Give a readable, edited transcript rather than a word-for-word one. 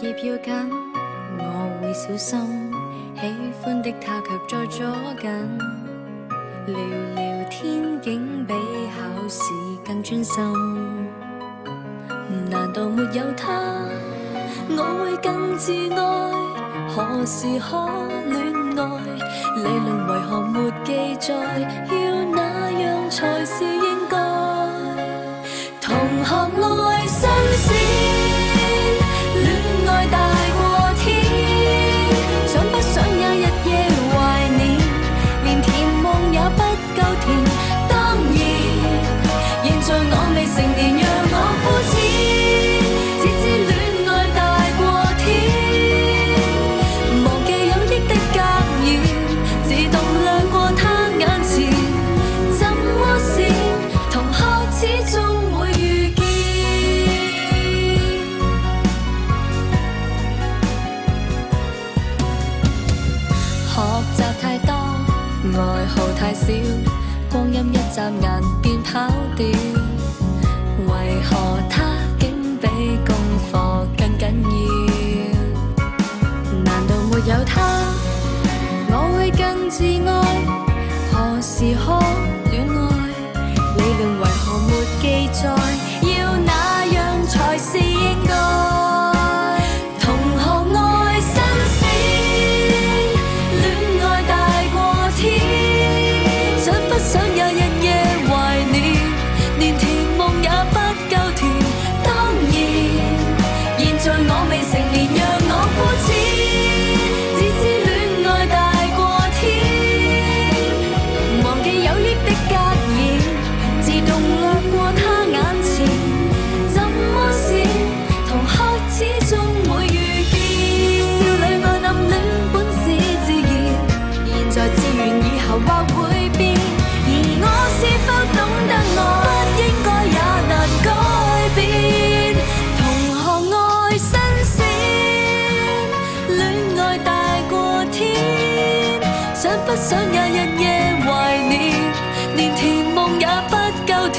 業要緊，我會小心，喜歡的他卻在左近，聊聊天竟比考試更專心。難道沒有他，我會更自愛？何時可戀愛？理論為何沒記載？要那樣才是應該？同學愛新鮮，戀愛大過天，想不想也日夜懷念，連甜夢也不夠甜。當然，現在我未成年，讓我膚淺。愛好太少，光陰一眨眼便跑掉。為何他竟比功課更緊要？難道沒有他，我會更自愛？何時可戀愛？理論為何沒記載？要那樣才是應該？同學愛新鮮，戀愛大過天，想不想也日夜懷念，連甜夢也不夠甜。當然，現在我未成年，讓我膚淺，只知戀愛大過天，忘記有益的格言，自動掠過他眼前。怎麼閃？同學始終會遇見，少女愛暗戀本是自然，現在自願以後或會變，而我是否懂得愛，不應該也難改變。同學愛新鮮，戀愛大過天，想不想也日夜懷念，連甜夢也不夠甜。